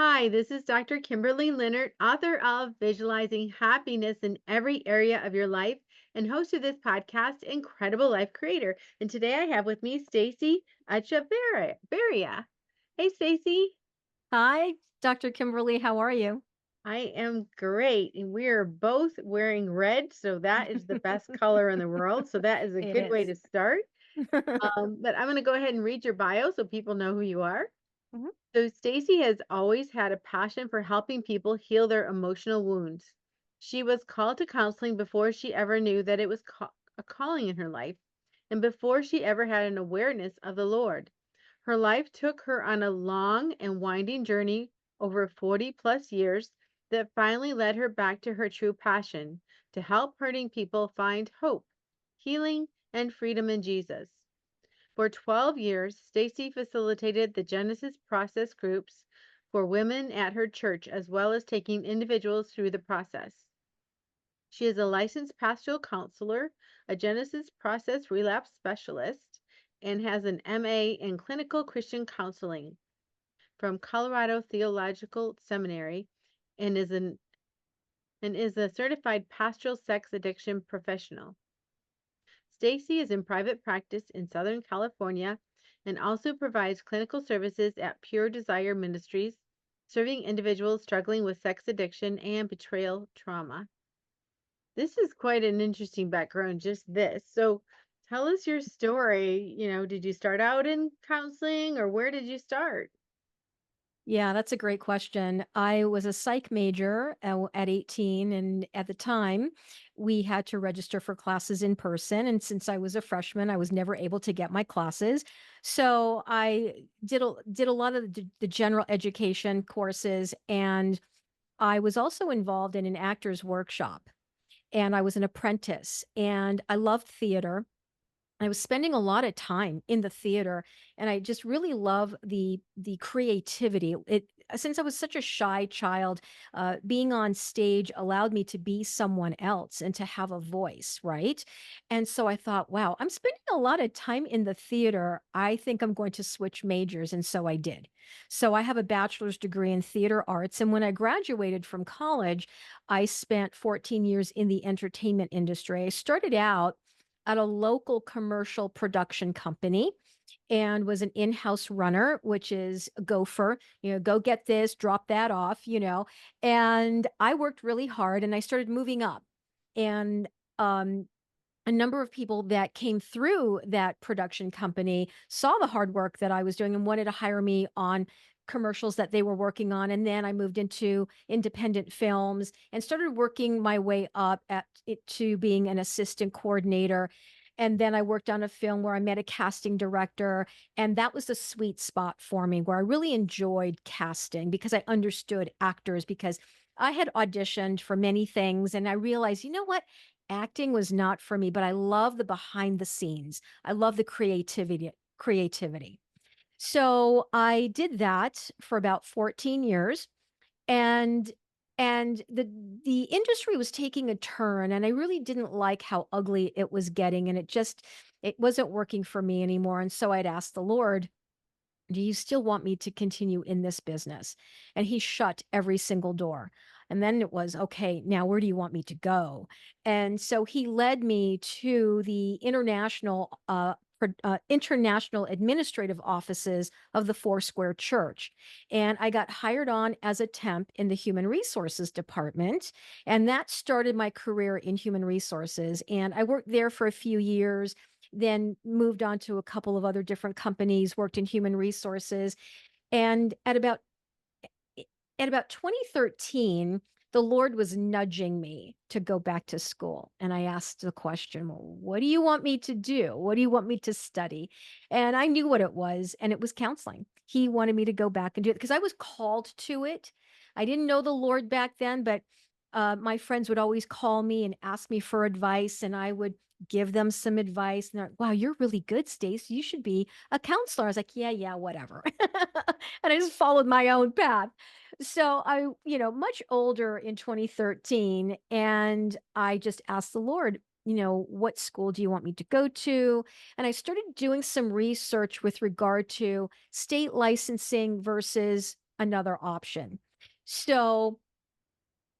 Hi, this is Dr. Kimberly Leonard, author of Visualizing Happiness in Every Area of Your Life and host of this podcast, Incredible Life Creator. And today I have with me Stacy Echeverria. Hey, Stacy. Hi, Dr. Kimberly. How are you? I am great. And we are both wearing red, so that is the best color in the world. So that is a It good way is. to start. But I'm going to go ahead and read your bio so people know who you are. Mhm. So Stacy has always had a passion for helping people heal their emotional wounds. She was called to counseling before she ever knew that it was a calling in her life and before she ever had an awareness of the Lord. Her life took her on a long and winding journey over 40 plus years that finally led her back to her true passion to help hurting people find hope, healing, and freedom in Jesus. For 12 years, Stacy facilitated the Genesis process groups for women at her church, as well as taking individuals through the process. She is a licensed pastoral counselor, a Genesis process relapse specialist, and has an MA in clinical Christian counseling from Colorado Theological Seminary and is a certified pastoral sex addiction professional. Stacy is in private practice in Southern California and also provides clinical services at Pure Desire Ministries, serving individuals struggling with sex addiction and betrayal trauma. This is quite an interesting background, just this. So tell us your story. Did you start out in counseling or where did you start? Yeah, that's a great question. I was a psych major at 18, and at the time, we had to register for classes in person. And since I was a freshman, I was never able to get my classes. So I did a lot of the general education courses, and I was also involved in an actor's workshop, and I was an apprentice, and I loved theater. I was spending a lot of time in the theater, and I just really love the creativity. It Since I was such a shy child, being on stage allowed me to be someone else and to have a voice, right? And so I thought, wow, I'm spending a lot of time in the theater. I think I'm going to switch majors, and so I did. So I have a bachelor's degree in theater arts, and when I graduated from college, I spent 14 years in the entertainment industry. I started out at a local commercial production company and was an in-house runner, which is a gopher, go get this, drop that off, And I worked really hard and I started moving up. And a number of people that came through that production company saw the hard work that I was doing and wanted to hire me on commercials that they were working on. And then I moved into independent films and started working my way up at it to being an assistant coordinator. And then I worked on a film where I met a casting director. And that was the sweet spot for me where I really enjoyed casting because I understood actors, because I had auditioned for many things and I realized, you know what? Acting was not for me, but I love the behind the scenes. I love the creativity. So I did that for about 14 years, and the industry was taking a turn, and I really didn't like how ugly it was getting, and it wasn't working for me anymore. And so I'd asked the Lord, do you still want me to continue in this business? And he shut every single door. And then it was, okay, now where do you want me to go? And so he led me to the international administrative offices of the Foursquare Church. And I got hired on as a temp in the human resources department. And that started my career in human resources. And I worked there for a few years, then moved on to a couple of other different companies, worked in human resources. And at about 2013, the Lord was nudging me to go back to school. And I asked the question, well, what do you want me to do? What do you want me to study? And I knew what it was, and it was counseling. He wanted me to go back and do it because I was called to it. I didn't know the Lord back then, but my friends would always call me and ask me for advice, and I would give them some advice. And they're like, wow, you're really good, Stace. You should be a counselor. I was like, yeah, whatever. And I just followed my own path. So I, much older in 2013, and I just asked the Lord, what school do you want me to go to? And I started doing some research with regard to state licensing versus another option. So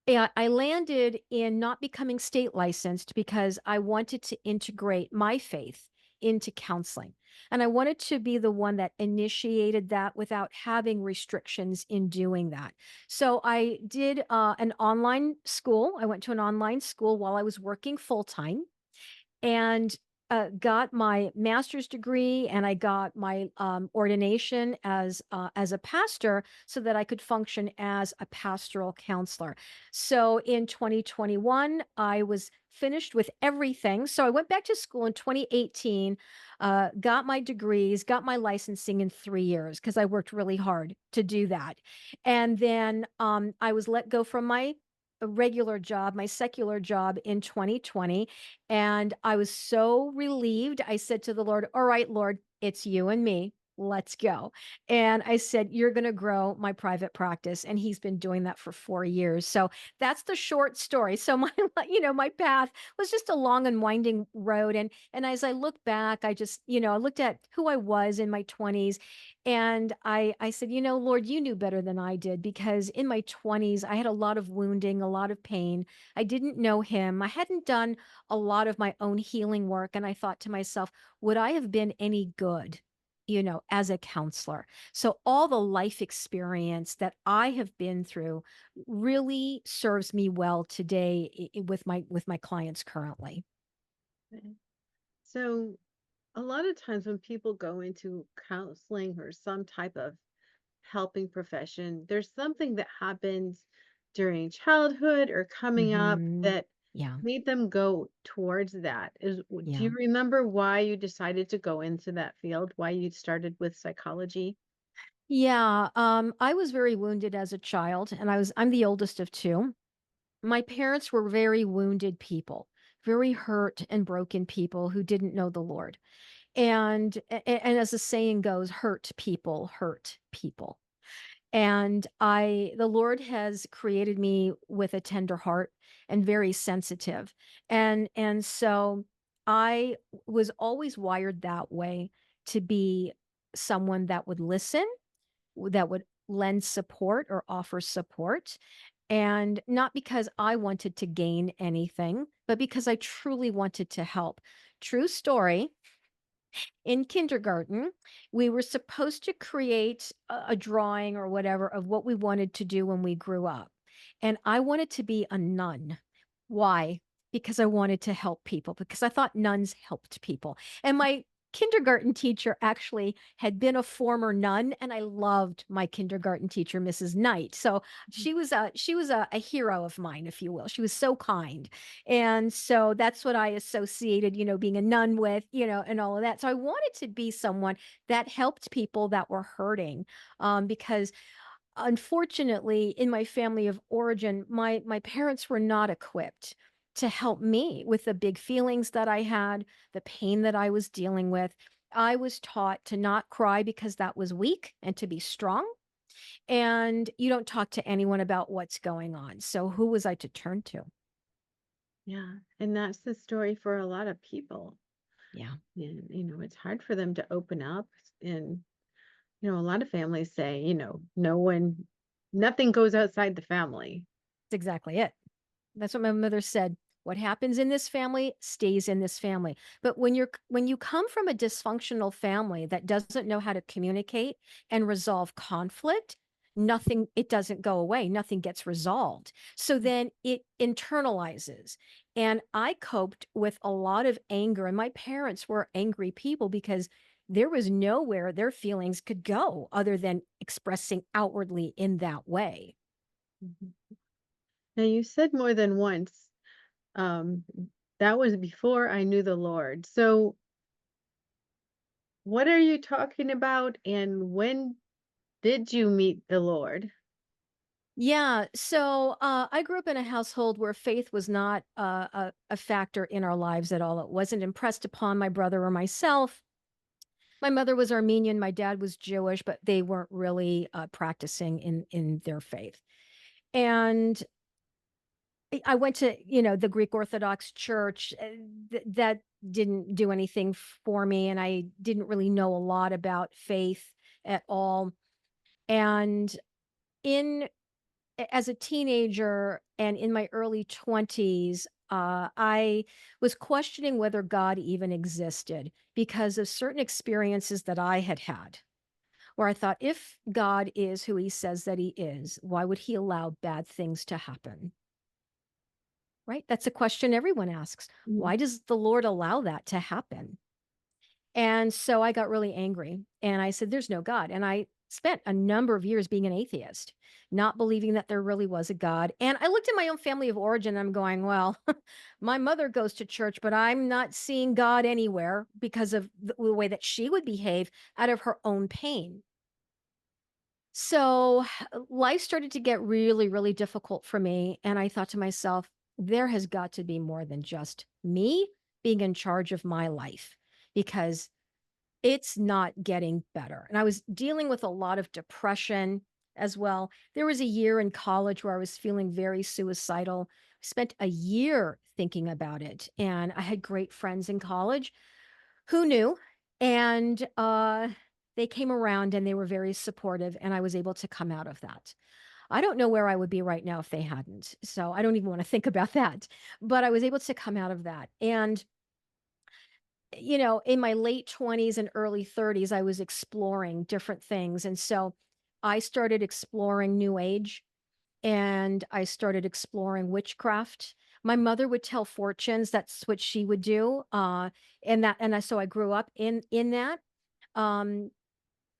yeah, I landed in not becoming state licensed because I wanted to integrate my faith into counseling. And I wanted to be the one that initiated that without having restrictions in doing that. So I did an online school. I went to an online school while I was working full time and got my master's degree, and I got my ordination as a pastor so that I could function as a pastoral counselor. So in 2021, I was finished with everything. So I went back to school in 2018, got my degrees, got my licensing in 3 years because I worked really hard to do that. And then I was let go from my regular job, my secular job in 2020, and I was so relieved. I said to the Lord, "All right, Lord, it's you and me. Let's go." And I said, "You're going to grow my private practice." And he's been doing that for 4 years. So that's the short story. So my, my path was just a long and winding road. And as I look back, I just, I looked at who I was in my 20s, and I said, Lord, you knew better than I did, because in my 20s, I had a lot of wounding, a lot of pain. I didn't know him. I hadn't done a lot of my own healing work. And I thought to myself, would I have been any good, as a counselor? So all the life experience that I have been through really serves me well today with my clients currently. Okay. So a lot of times when people go into counseling or some type of helping profession, there's something that happens during childhood or coming up Hmm. that Yeah. made them go towards that. Do Yeah. you remember why you decided to go into that field? Why you started with psychology? Yeah, I was very wounded as a child, and I'm the oldest of two. My parents were very wounded people, very hurt and broken people who didn't know the Lord. And as the saying goes, hurt people hurt people. And the Lord has created me with a tender heart and very sensitive. And so I was always wired that way, to be someone that would listen, that would lend support or offer support. And not because I wanted to gain anything, but because I truly wanted to help. True story. In kindergarten, we were supposed to create a drawing or whatever of what we wanted to do when we grew up. And I wanted to be a nun. Why? Because I wanted to help people, because I thought nuns helped people. And my kindergarten teacher actually had been a former nun, and I loved my kindergarten teacher, Mrs. Knight. So she was a hero of mine, if you will. She was so kind. And so that's what I associated, being a nun with, and all of that. So I wanted to be someone that helped people that were hurting, because unfortunately, in my family of origin, my parents were not equipped to help me with the big feelings that I had, the pain that I was dealing with. I was taught to not cry because that was weak, and to be strong. And you don't talk to anyone about what's going on. So who was I to turn to? Yeah, and that's the story for a lot of people. Yeah, And it's hard for them to open up. And a lot of families say, no one, nothing goes outside the family. that's exactly it. That's what my mother said. What happens in this family stays in this family. But when you come from a dysfunctional family that doesn't know how to communicate and resolve conflict, nothing, it doesn't go away. Nothing gets resolved. So then it internalizes. And I coped with a lot of anger, and my parents were angry people because there was nowhere their feelings could go other than expressing outwardly in that way. Mhm. Now, you said more than once, um, that was before I knew the Lord. So, what are you talking about? And when did you meet the Lord? Yeah. So I grew up in a household where faith was not a factor in our lives at all. It wasn't impressed upon my brother or myself. My mother was Armenian. My dad was Jewish, but they weren't really practicing in their faith. And I went to, the Greek Orthodox Church. That didn't do anything for me, and I didn't really know a lot about faith at all. And in as a teenager and in my early 20s, I was questioning whether God even existed because of certain experiences that I had had, where I thought, if God is who he says that he is, why would he allow bad things to happen? Right? That's a question everyone asks. Mhm. Why does the Lord allow that to happen? And so I got really angry and I said, there's no God. And I spent a number of years being an atheist, not believing that there really was a God. And I looked at my own family of origin and I'm going, well, my mother goes to church, but I'm not seeing God anywhere because of the way that she would behave out of her own pain. So life started to get really, really difficult for me. And I thought to myself, there has got to be more than just me being in charge of my life because it's not getting better. And I was dealing with a lot of depression as well. There was a year in college where I was feeling very suicidal. I spent a year thinking about it. And I had great friends in college who knew. And they came around and they were very supportive. And I was able to come out of that. I don't know where I would be right now if they hadn't. So I don't even want to think about that. But I was able to come out of that. And in my late 20s and early 30s, I was exploring different things. And so I started exploring New Age and I started exploring witchcraft. My mother would tell fortunes. That's what she would do. So I grew up in that. Um,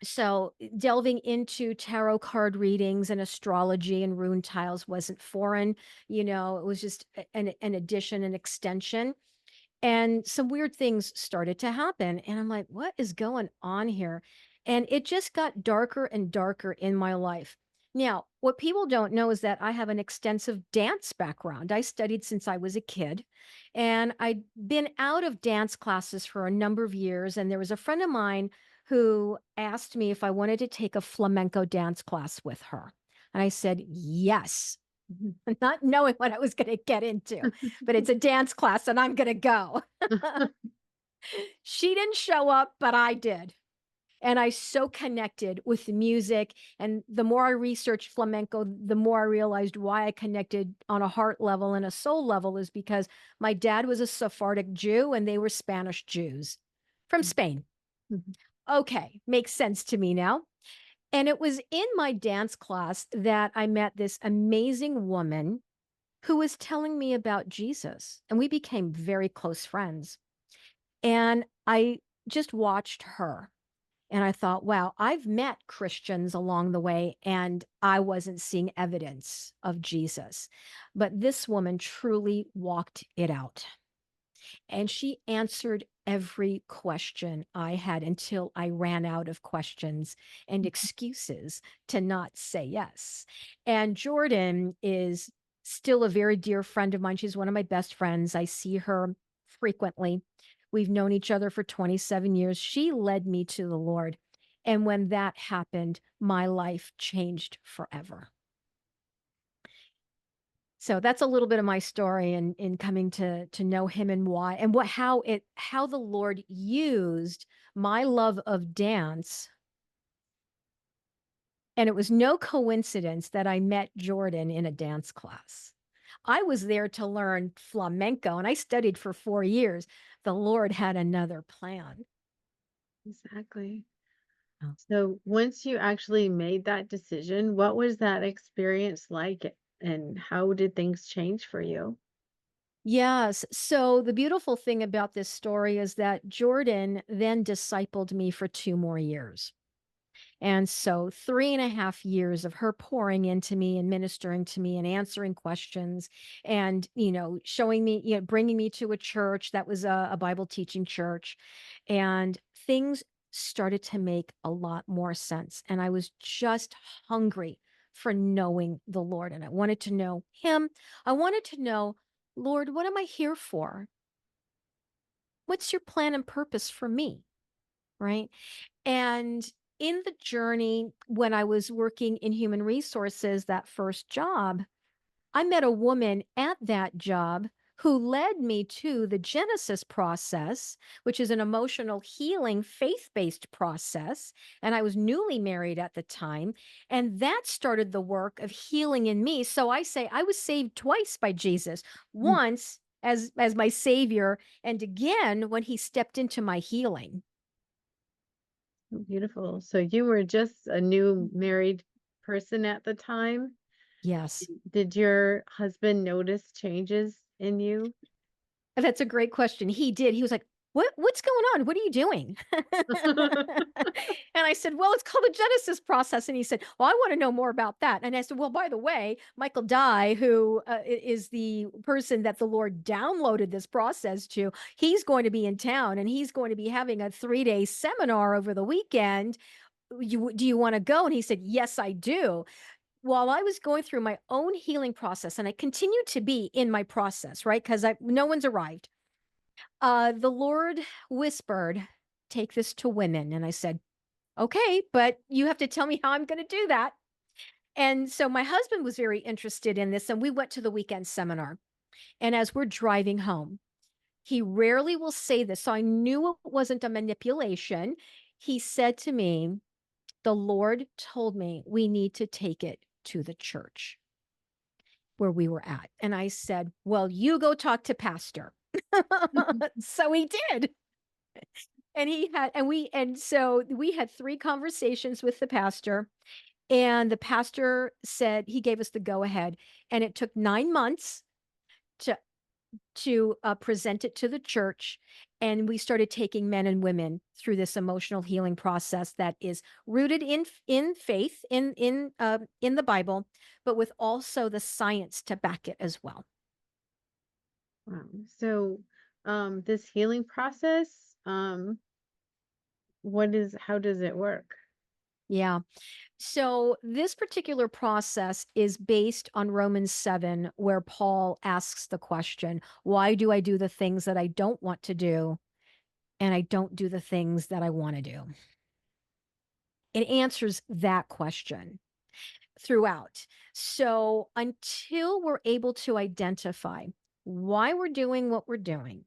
so delving into tarot card readings and astrology and rune tiles wasn't foreign. It was just an addition, an extension, and some weird things started to happen. And I'm like, what is going on here? And it just got darker and darker in my life. Now, what people don't know is that I have an extensive dance background. I studied since I was a kid, and I'd been out of dance classes for a number of years. And there was a friend of mine who asked me if I wanted to take a flamenco dance class with her. And I said, yes, not knowing what I was going to get into, but it's a dance class and I'm going to go. She didn't show up, but I did. And I so connected with the music. And the more I researched flamenco, the more I realized why I connected on a heart level and a soul level is because my dad was a Sephardic Jew and they were Spanish Jews from Spain. Mhm. Okay, makes sense to me now. And it was in my dance class that I met this amazing woman who was telling me about Jesus. And we became very close friends. And I just watched her and I thought, wow, I've met Christians along the way and I wasn't seeing evidence of Jesus. But this woman truly walked it out. And she answered every question I had until I ran out of questions and excuses to not say yes. And Jordan is still a very dear friend of mine. She's one of my best friends. I see her frequently. We've known each other for 27 years. She led me to the Lord. And when that happened, my life changed forever. So that's a little bit of my story in coming to know him and why and how the Lord used my love of dance. And it was no coincidence that I met Jordan in a dance class. I was there to learn flamenco and I studied for 4 years. The Lord had another plan. Exactly. Oh. So once you actually made that decision, what was that experience like and how did things change for you? Yes. So the beautiful thing about this story is that Jordan then discipled me for 2 more years. And so 3.5 years of her pouring into me and ministering to me and answering questions and, showing me, bringing me to a church that was a Bible teaching church. And things started to make a lot more sense. And I was just hungry for knowing the Lord. And I wanted to know him. I wanted to know, Lord, what am I here for? What's your plan and purpose for me? Right. And in the journey, when I was working in human resources, that first job, I met a woman at that job who led me to the Genesis process, which is an emotional healing, faith based process. And I was newly married at the time. And that started the work of healing in me. So I say I was saved twice by Jesus, Mm. once as my savior, and again when he stepped into my healing. Beautiful. So you were just a new married person at the time. Yes. Did your husband notice changes in you? That's a great question. He did. He was like, what's going on? What are you doing?" And I said, "Well, it's called the Genesis process." And he said, "Well, I want to know more about that." And I said, "Well, by the way, Michael Dye, who is the person that the Lord downloaded this process to, he's going to be in town and he's going to be having a 3-day seminar over the weekend. Do you want to go?" And he said, "Yes, I do." While I was going through my own healing process, and I continue to be in my process, right? Because I no one's arrived. The Lord whispered, "Take this to women." And I said, "Okay, but you have to tell me how I'm going to do that." And so my husband was very interested in this, and we went to the weekend seminar. And as we're driving home, he rarely will say this. So I knew it wasn't a manipulation. He said to me, "The Lord told me we need to take it to the church where we were at." And I said, "Well, you go talk to pastor." So he did. And he had and so we had 3 conversations with the pastor, and the pastor said he gave us the go ahead, and it took 9 months to present it to the church, and we started taking men and women through this emotional healing process that is rooted in faith, in the Bible, but with also the science to back it as well. Wow. So, this healing process, how does it work? Yeah. So, this particular process is based on Romans 7, where Paul asks the question, "Why do I do the things that I don't want to do, and I don't do the things that I want to do?" It answers that question throughout. So, until we're able to identify why we're doing what we're doing,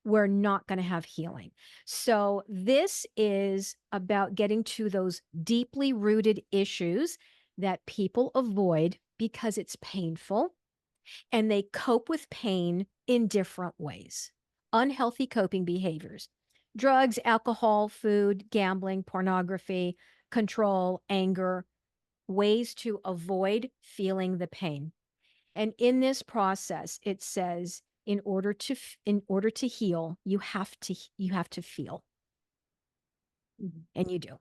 we're not going to have healing. So, this is about getting to those deeply rooted issues that people avoid because it's painful and they cope with pain in different ways. Unhealthy coping behaviors: drugs, alcohol, food, gambling, pornography, control, anger, ways to avoid feeling the pain. And in this process, it says, in order to heal, you have to feel, Mhm. and you do.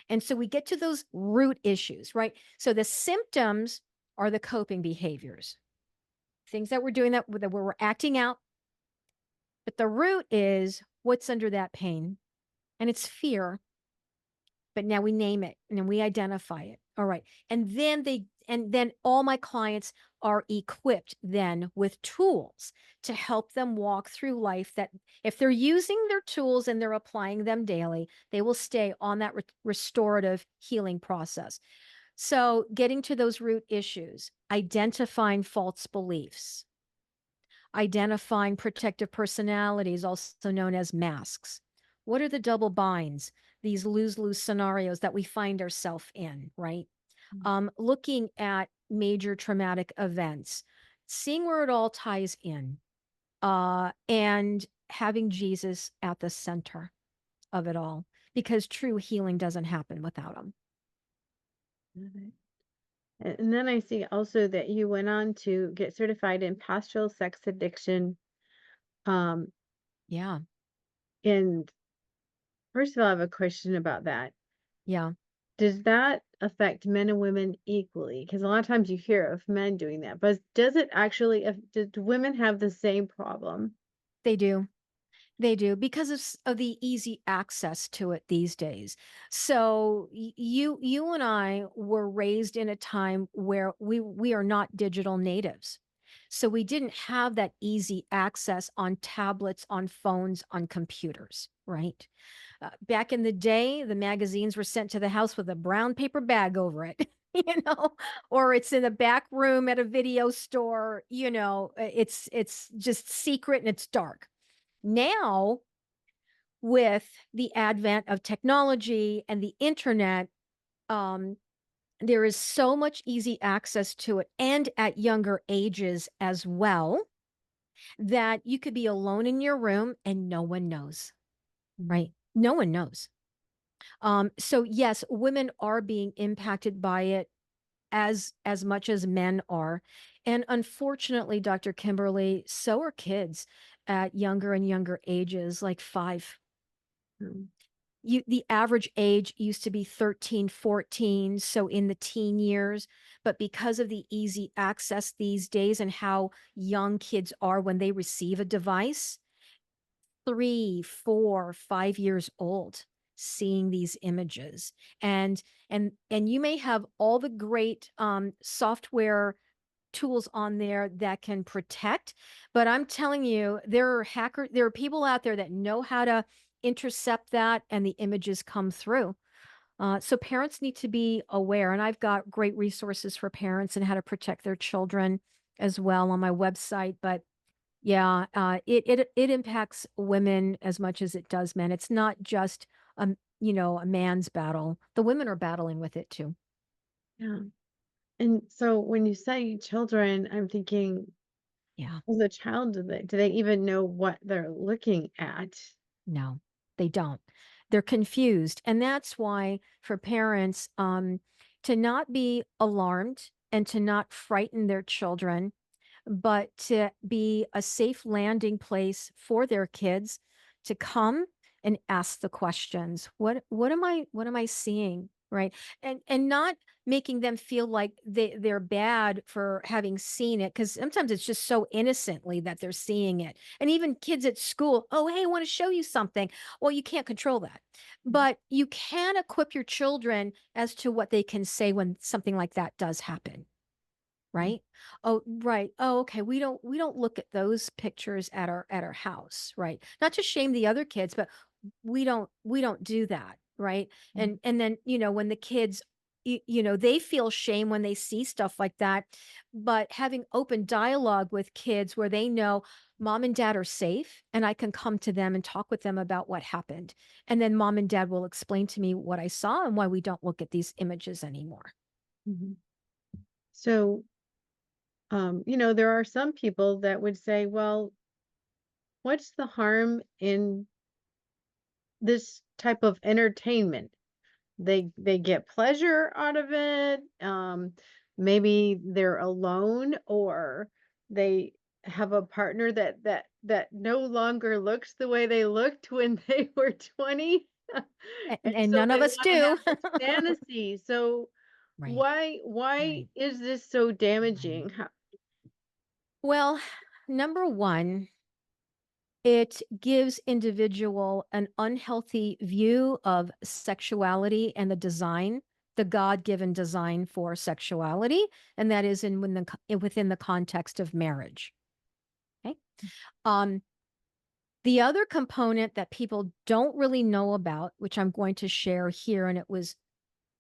And so we get to those root issues, right? So the symptoms are the coping behaviors, things that we're doing that where we're acting out, but the root is what's under that pain, and it's fear. But now we name it and then we identify it. All right. And then all my clients are equipped then with tools to help them walk through life, that if they're using their tools and they're applying them daily, they will stay on that restorative healing process. So, getting to those root issues, identifying false beliefs, identifying protective personalities, also known as masks. What are the double binds, these lose lose scenarios that we find ourselves in, right? Looking at major traumatic events, seeing where it all ties in, and having Jesus at the center of it all, because true healing doesn't happen without him. Got it. And then I see also that you went on to get certified in pastoral sex addiction. Um, Yeah. and first of all, I have a question about that. Yeah. Does that affect men and women equally? Because a lot of times you hear of men doing that, but does it actually, do women have the same problem? They do. They do, because of the easy access to it these days. So you and I were raised in a time where we are not digital natives. So we didn't have that easy access on tablets, on phones, on computers, right? Back in the day, the magazines were sent to the house with a brown paper bag over it. you know, or it's in a back room at a video store, it's just secret and it's dark. Now, with the advent of technology and the internet, um, there is so much easy access to it and at younger ages as well that you could be alone in your room and no one knows, Mhm. right? No one knows. So yes, women are being impacted by it as much as men are. And unfortunately, Dr. Kimberly, so are kids at younger and younger ages, like 5. Mm. The average age used to be 13, 14, so in the teen years, but because of the easy access these days and how young kids are when they receive a device, 3, 4, 5 years old, seeing these images. And you may have all the great software tools on there that can protect, but I'm telling you, there are people out there that know how to intercept that and the images come through. So parents need to be aware, and I've got great resources for parents and how to protect their children as well on my website. But yeah, it impacts women as much as it does men. It's not just a man's battle. The women are battling with it too. Yeah. And so when you say children, I'm thinking, Yeah. as a child, do they even know what they're looking at? No, they don't. They're confused. And that's why for parents, to not be alarmed and to not frighten their children, but to be a safe landing place for their kids to come and ask the questions. What am I seeing? Right. And not making them feel like they're bad for having seen it. Cause sometimes it's just so innocently that they're seeing it. And even kids at school, oh, hey, I want to show you something. Well, you can't control that. But you can equip your children as to what they can say when something like that does happen. Mhm. Right? Oh, right. Oh, okay. We don't look at those pictures at our house, right? Not to shame the other kids, but we don't do that, right? Mhm. And then, when the kids they feel shame when they see stuff like that, but having open dialogue with kids where they know mom and dad are safe and I can come to them and talk with them about what happened. And then mom and dad will explain to me what I saw and why we don't look at these images anymore. Mhm. So, there are some people that would say, well, what's the harm in this type of entertainment? They get pleasure out of it. Maybe they're alone, or they have a partner that no longer looks the way they looked when they were 20. And And so none they of us want to have do. this fantasy. So Right. why Right. is this so Right. damaging? Well, number one, it gives individual an unhealthy view of sexuality and the God-given design for sexuality, and that is within the context of marriage. Okay. Um, the other component that people don't really know about, which I'm going to share here, and it was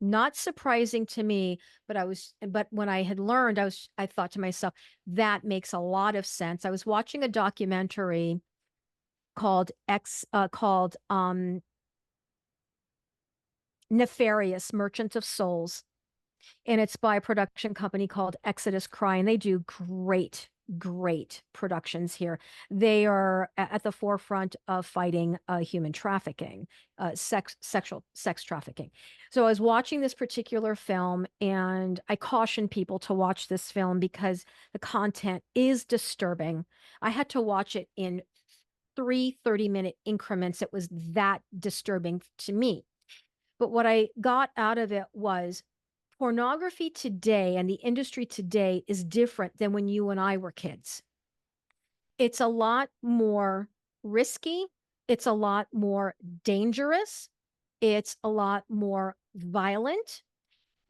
not surprising to me, but when I had learned, I thought to myself, that makes a lot of sense. I was watching a documentary called Nefarious Merchant of Souls, and it's by a production company called Exodus Cry, and they do great productions here. They are at the forefront of fighting human trafficking, sexual sex trafficking. So I was watching this particular film, and I caution people to watch this film because the content is disturbing. I had to watch it in 30-minute increments. It was that disturbing to me. But what I got out of it was pornography today and the industry today is different than when you and I were kids. It's a lot more risky. It's a lot more dangerous. It's a lot more violent.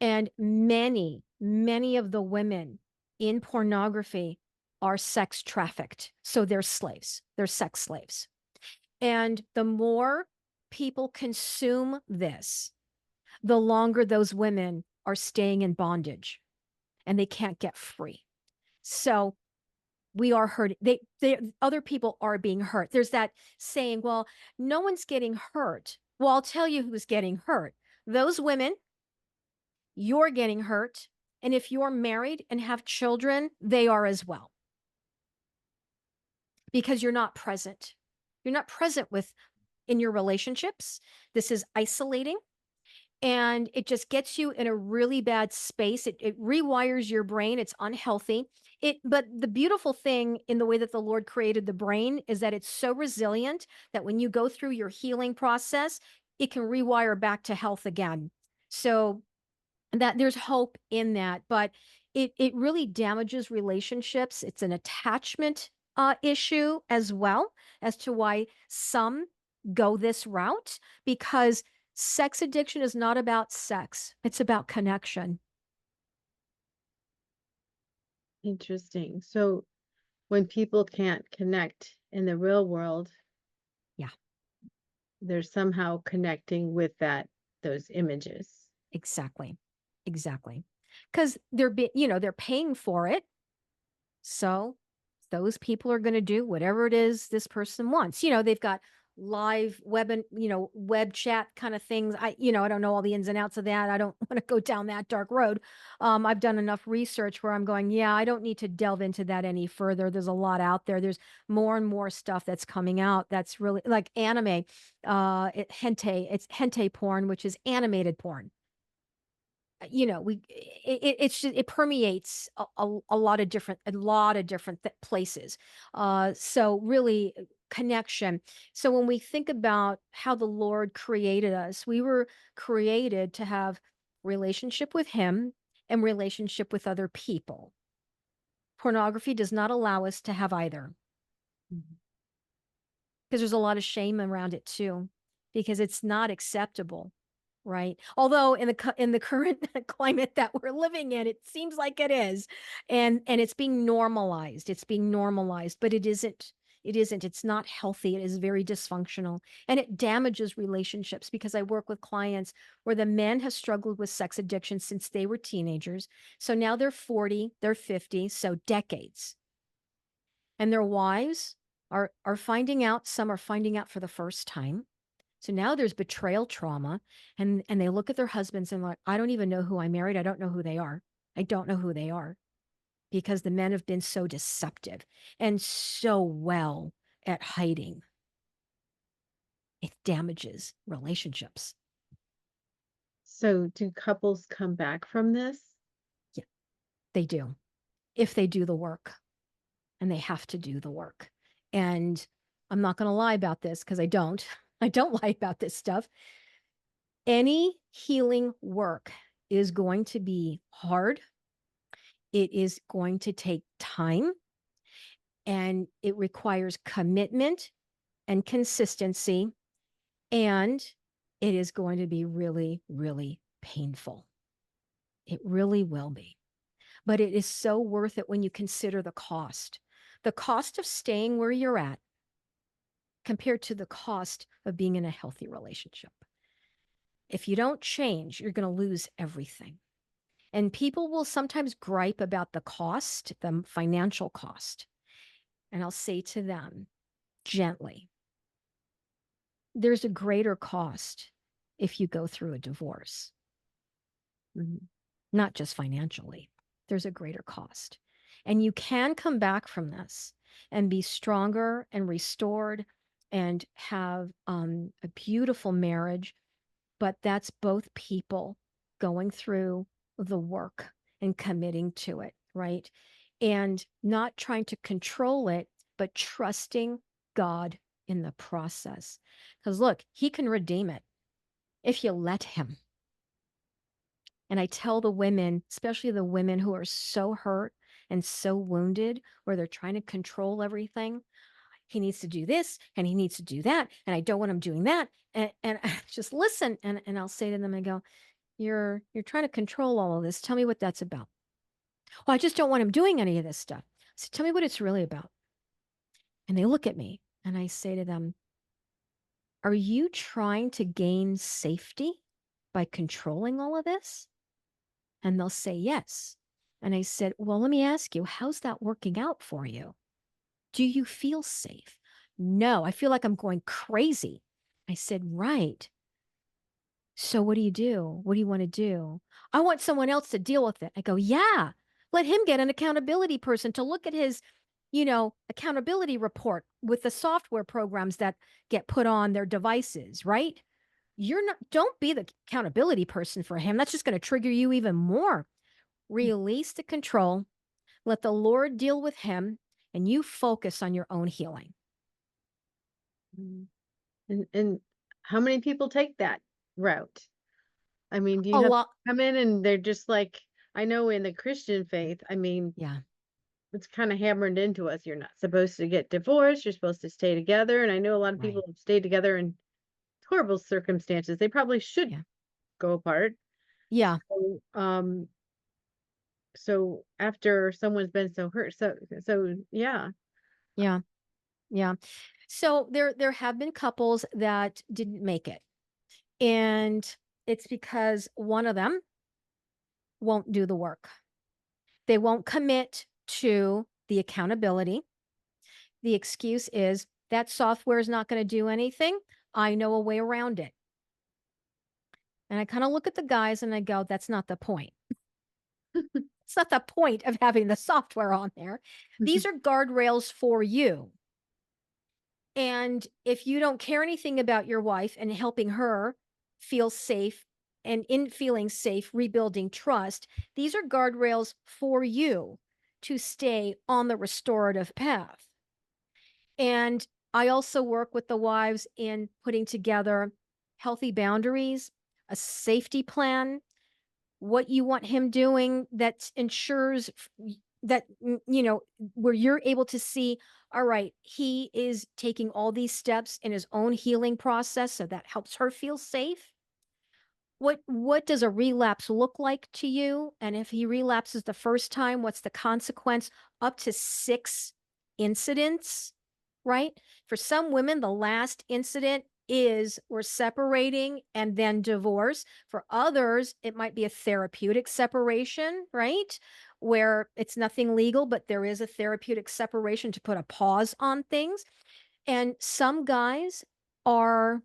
And many of the women in pornography are sex trafficked. So they're slaves, they're sex slaves. And the more people consume this, the longer those women are staying in bondage and they can't get free. So we are hurt. Other people are being hurt. There's that saying, well, no one's getting hurt. Well, I'll tell you who's getting hurt. Those women, you're getting hurt. And if you're married and have children, they are as well, because you're not present. You're not present with in your relationships. This is isolating, and it just gets you in a really bad space. It rewires your brain. It's unhealthy. But the beautiful thing in the way that the Lord created the brain is that it's so resilient that when you go through your healing process, it can rewire back to health again. So that there's hope in that, but it really damages relationships. It's an attachment issue as well, as to why some go this route, because sex addiction is not about sex, it's about connection. Interesting. So when people can't connect in the real world, Yeah, they're somehow connecting with those images. exactly. Exactly. Because they're paying for it. So those people are going to do whatever it is this person wants. They've got live web and, web chat kind of things. I don't know all the ins and outs of that. I don't want to go down that dark road. I've done enough research where I'm going, yeah, I don't need to delve into that any further. There's a lot out there. There's more and more stuff that's coming out. That's really like anime, hentai. It's hentai porn, which is animated porn. It's just, it permeates a lot of different places. So really connection. So when we think about how the Lord created us, we were created to have relationship with him and relationship with other people. Pornography does not allow us to have either, Mhm. because there's a lot of shame around it too, because it's not acceptable, right? Although in the current climate that we're living in, it seems like it is, and it's being normalized. It's being normalized, but it isn't. It isn't. It's not healthy. It is very dysfunctional, and it damages relationships, because I work with clients where the men have struggled with sex addiction since they were teenagers. So now they're 40, they're 50, so decades, and their wives are finding out. Some are finding out for the first time. So now there's betrayal trauma, and they look at their husbands and like, I don't even know who I married. I don't know who they are. I don't know who they are, because the men have been so deceptive and so well at hiding. It damages relationships. So do couples come back from this? Yeah, they do, if they do the work, and they have to do the work. And I'm not going to lie about this, because I don't. I don't lie about this stuff. Any healing work is going to be hard. It is going to take time, and it requires commitment and consistency. And it is going to be really, really painful. It really will be. But it is so worth it when you consider the cost of staying where you're at compared to the cost of being in a healthy relationship. If you don't change, you're going to lose everything. And people will sometimes gripe about the cost, the financial cost. And I'll say to them gently, there's a greater cost if you go through a divorce, Mhm. not just financially. There's a greater cost. And you can come back from this and be stronger and restored and have a beautiful marriage. But that's both people going through the work and committing to it, right? And not trying to control it, but trusting God in the process. Because look, he can redeem it if you let him. And I tell the women, especially the women who are so hurt and so wounded, where they're trying to control everything. He needs to do this and he needs to do that. And I don't want him doing that. And just listen. And I'll say to them, I go, you're trying to control all of this. Tell me what that's about. Well, I just don't want him doing any of this stuff. So tell me what it's really about. And they look at me and I say to them, are you trying to gain safety by controlling all of this? And they'll say yes. And I said, well, let me ask you, how's that working out for you? Do you feel safe? No, I feel like I'm going crazy. I said, right. So what do you do? What do you want to do? I want someone else to deal with it. I go, yeah, let him get an accountability person to look at his, accountability report with the software programs that get put on their devices, right? You're not, don't be the accountability person for him. That's just going to trigger you even more. Release the control, let the Lord deal with him, and you focus on your own healing. Mm. And how many people take that route? I mean, do you A have lot. come in and they're just like, I know in the Christian faith, I mean, Yeah. it's kind of hammered into us. You're not supposed to get divorced. You're supposed to stay together. And I know a lot of people Right. have stayed together in horrible circumstances. They probably should Yeah. go apart. Yeah. So, so after someone's been so hurt, so yeah. Yeah. Yeah. So there have been couples that didn't make it. And it's because one of them won't do the work. They won't commit to the accountability. The excuse is that software is not going to do anything. I know a way around it. And I kind of look at the guys and I go, that's not the point. It's not the point of having the software on there. These are guardrails for you. And if you don't care anything about your wife and helping her feel safe and in feeling safe, rebuilding trust, these are guardrails for you to stay on the restorative path. And I also work with the wives in putting together healthy boundaries, a safety plan, what you want him doing that ensures that where you're able to see, all right, he is taking all these steps in his own healing process, so that helps her feel safe. What does a relapse look like to you? And if he relapses the first time, what's the consequence? Up to 6 incidents, right? For some women, the last incident is we're separating and then divorce. For others, it might be a therapeutic separation, right? Where it's nothing legal, but there is a therapeutic separation to put a pause on things. And some guys are,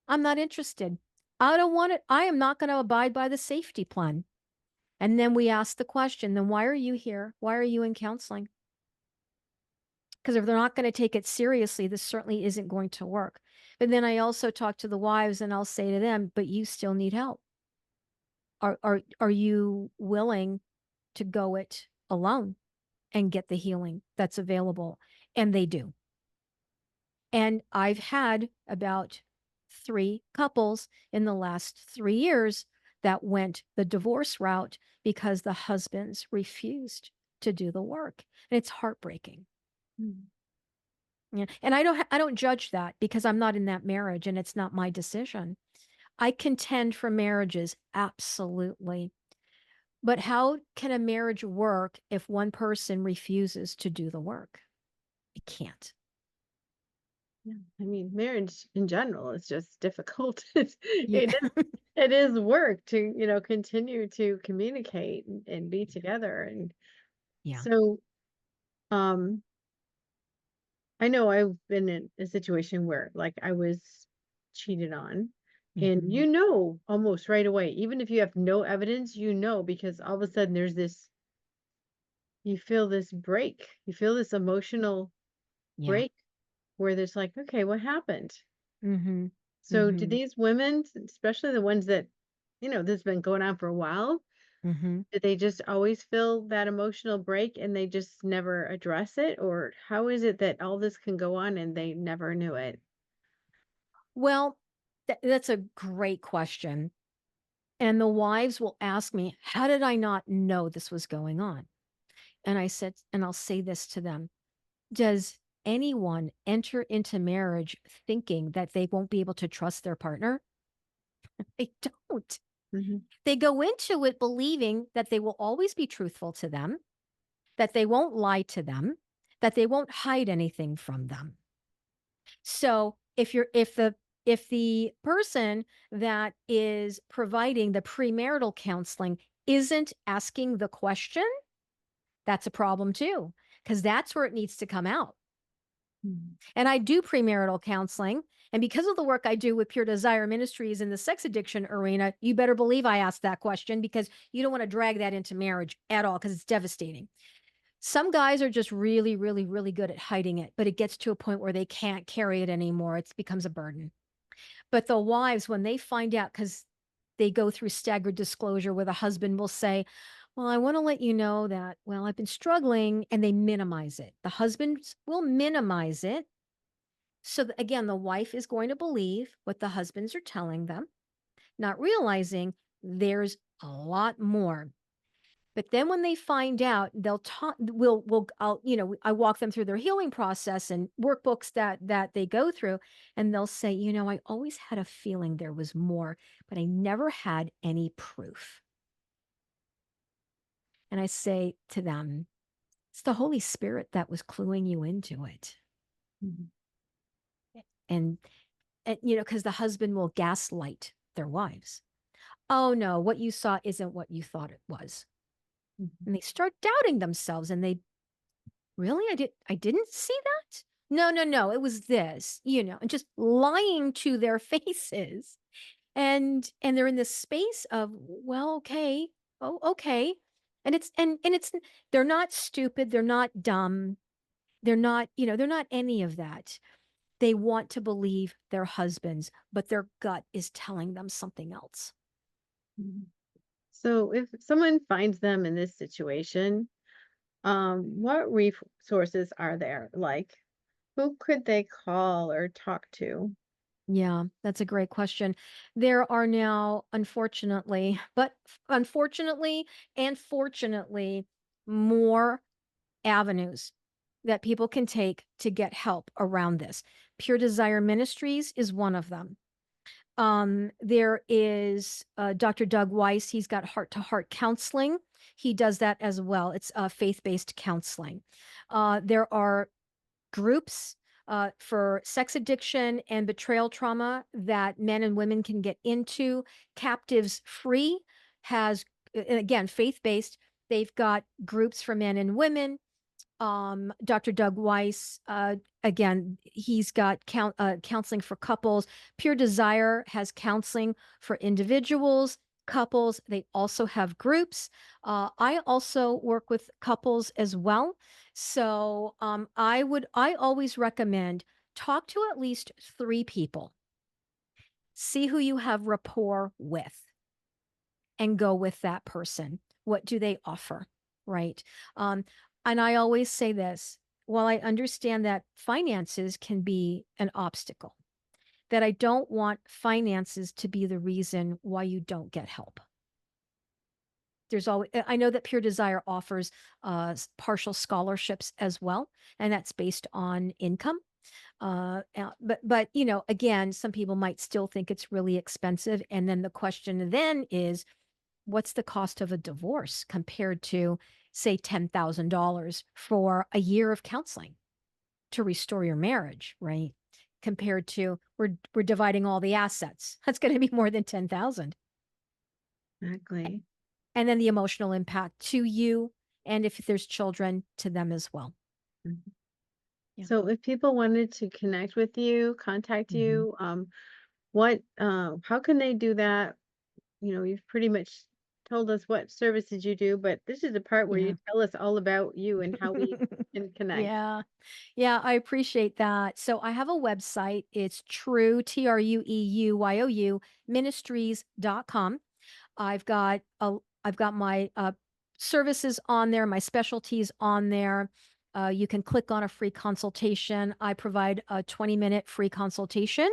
I'm not interested. I don't want it. I am not going to abide by the safety plan. And then we ask the question, then why are you here? Why are you in counseling? Because if they're not going to take it seriously, this certainly isn't going to work. But then I also talk to the wives and I'll say to them, but you still need help. Are you willing to go it alone and get the healing that's available? And they do. And I've had about 3 couples in the last 3 years that went the divorce route because the husbands refused to do the work. And it's heartbreaking. Mm. Yeah. And I don't judge that because I'm not in that marriage and it's not my decision. I contend for marriages, absolutely. But how can a marriage work if one person refuses to do the work? It can't. Yeah, I mean, marriage in general is just difficult. Yeah. It is work to, continue to communicate and be together. And Yeah. so, um, I know I've been in a situation where like I was cheated on, and Hmm. almost right away, even if you have no evidence, because all of a sudden you feel this break, you feel this emotional Yeah. break where there's like, okay, what happened? Hmm. So do Hmm. these women, especially the ones that, this has been going on for a while, Hmm. do they just always feel that emotional break and they just never address it? Or how is it that all this can go on and they never knew it? Well, that's a great question. And the wives will ask me, how did I not know this was going on? And I said, and I'll say this to them. Does anyone enter into marriage thinking that they won't be able to trust their partner? They don't. Hmm. They go into it believing that they will always be truthful to them, that they won't lie to them, that they won't hide anything from them. So if the person that is providing the premarital counseling isn't asking the question, that's a problem too, because that's where it needs to come out. Mhm. And I do premarital counseling. And because of the work I do with Pure Desire Ministries in the sex addiction arena, you better believe I ask that question, because you don't want to drag that into marriage at all, because it's devastating. Some guys are just really, really, really good at hiding it, but it gets to a point where they can't carry it anymore. It becomes a burden. But the wives, when they find out, because they go through staggered disclosure where the husband will say, well, I want to let you know that, well, I've been struggling, and they minimize it. The husbands will minimize it. So again, the wife is going to believe what the husbands are telling them, not realizing there's a lot more. But then when they find out, they'll talk, I'll, I walk them through their healing process and workbooks that they go through, and they'll say, I always had a feeling there was more, but I never had any proof. And I say to them, it's the Holy Spirit that was cluing you into it. Mhm. And, because the husband will gaslight their wives. Oh no, what you saw isn't what you thought it was. Mhm. And they start doubting themselves, and they really, I didn't see that. No, no, no, it was this, and just lying to their faces. And they're in this space of, well, okay, oh, okay. And it's they're not stupid, they're not dumb, they're not any of that. They want to believe their husbands, but their gut is telling them something else. Mhm. So if someone finds them in this situation, what resources are there? Like, who could they call or talk to? Yeah, that's a great question. There are now, unfortunately and fortunately, more avenues that people can take to get help around this. Pure Desire Ministries is one of them. There is Dr. Doug Weiss. He's got heart to heart counseling. He does that as well. It's faith based counseling. There are groups for sex addiction and betrayal trauma that men and women can get into. Captives Free has, again, faith based. They've got groups for men and women. Dr. Doug Weiss, again, he's got counseling for couples. Pure Desire has counseling for individuals, couples. They also have groups. I also work with couples as well. So I always recommend talk to at least 3 people. See who you have rapport with and go with that person. What do they offer? Right. Um, and I always say this, while I understand that finances can be an obstacle, that I don't want finances to be the reason why you don't get help. There's always, I know that Pure Desire offers partial scholarships as well, and that's based on income. But again, some people might still think it's really expensive. And then the question then is, what's the cost of a divorce compared to, say, $10,000 for a year of counseling to restore your marriage, right? Compared to, we're dividing all the assets. That's going to be more than 10,000. Exactly. And then the emotional impact to you, and if there's children, to them as well. Mhm. Yeah. So if people wanted to connect with you, contact Mhm. you, how can they do that? You've pretty much told us what services you do, but this is the part where you Yeah. tell us all about you and how we can connect. Yeah. Yeah, I appreciate that. So I have a website. It's TrueYou ministries.com. I've got my services on there, my specialties on there. You can click on a free consultation. I provide a 20-minute free consultation.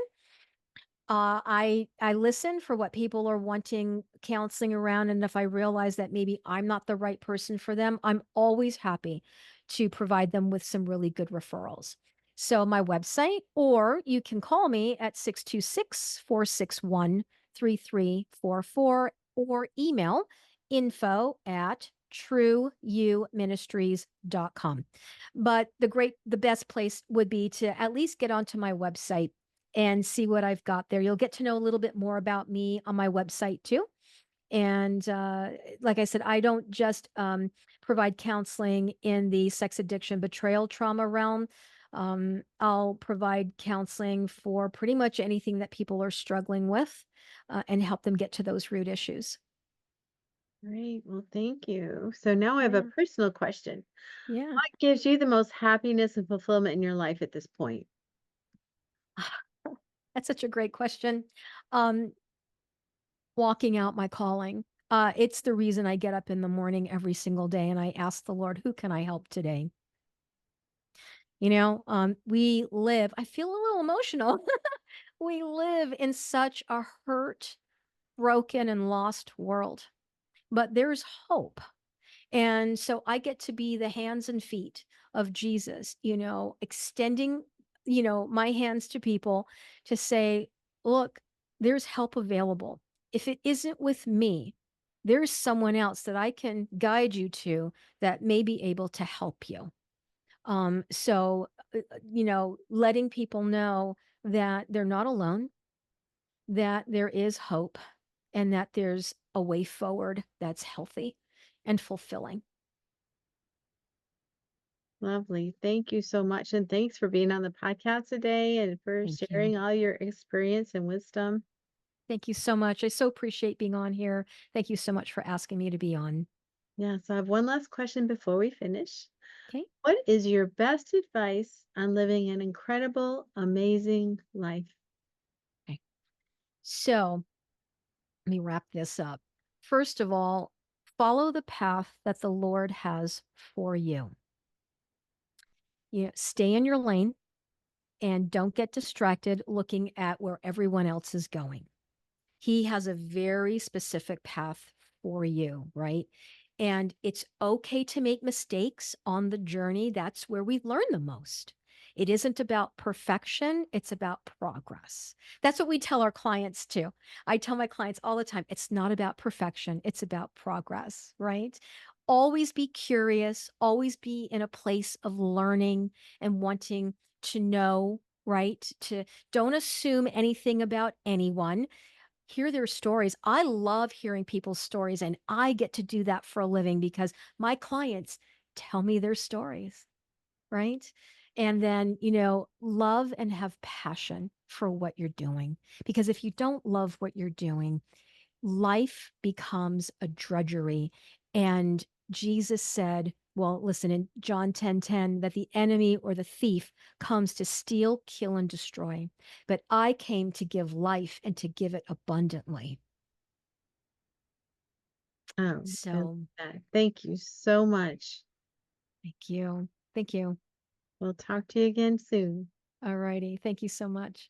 I listen for what people are wanting counseling around, and if I realize that maybe I'm not the right person for them, I'm always happy to provide them with some really good referrals. So my website, or you can call me at 626-461-3344, or email info@trueyouministries.com. But the best place would be to at least get onto my website and see what I've got there. You'll get to know a little bit more about me on my website too. And like I said, I don't just provide counseling in the sex addiction, betrayal, trauma realm. I'll provide counseling for pretty much anything that people are struggling with and help them get to those root issues. Great. Well, thank you. So now I have a Yeah. personal question. Yeah. What gives you the most happiness and fulfillment in your life at this point? That's such a great question. Um, Walking out my calling. It's the reason I get up in the morning every single day and I ask the Lord, who can I help today? We live, I feel a little emotional. We live in such a hurt, broken, and lost world, but there's hope. And so I get to be the hands and feet of Jesus, extending, my hands to people to say, look, there's help available. If it isn't with me, there's someone else that I can guide you to that may be able to help you. Letting people know that they're not alone, that there is hope, and that there's a way forward that's healthy and fulfilling. Lovely. Thank you so much. And thanks for being on the podcast today and for Thank you. sharing all your experience and wisdom. Thank you so much. I so appreciate being on here. Thank you so much for asking me to be on. Yeah. So I have one last question before we finish. Okay. What is your best advice on living an incredible, amazing life? Okay. So let me wrap this up. First of all, follow the path that the Lord has for you. Stay in your lane and don't get distracted looking at where everyone else is going. He has a very specific path for you, right? And it's okay to make mistakes on the journey. That's where we learn the most. It isn't about perfection, it's about progress. That's what we tell our clients too. I tell my clients all the time it's not about perfection, it's about progress, right? Always be curious, always be in a place of learning and wanting to know, right? To don't assume anything about anyone, hear their stories. I love hearing people's stories, and I get to do that for a living because my clients tell me their stories, right? And then, love and have passion for what you're doing. Because if you don't love what you're doing, life becomes a drudgery. And Jesus said, well, listen, in John 10:10, that the enemy or the thief comes to steal, kill, and destroy. But I came to give life and to give it abundantly. Oh, I love So that. Thank you so much. thank you. Thank you. We'll talk to you again soon. All righty. Thank you so much.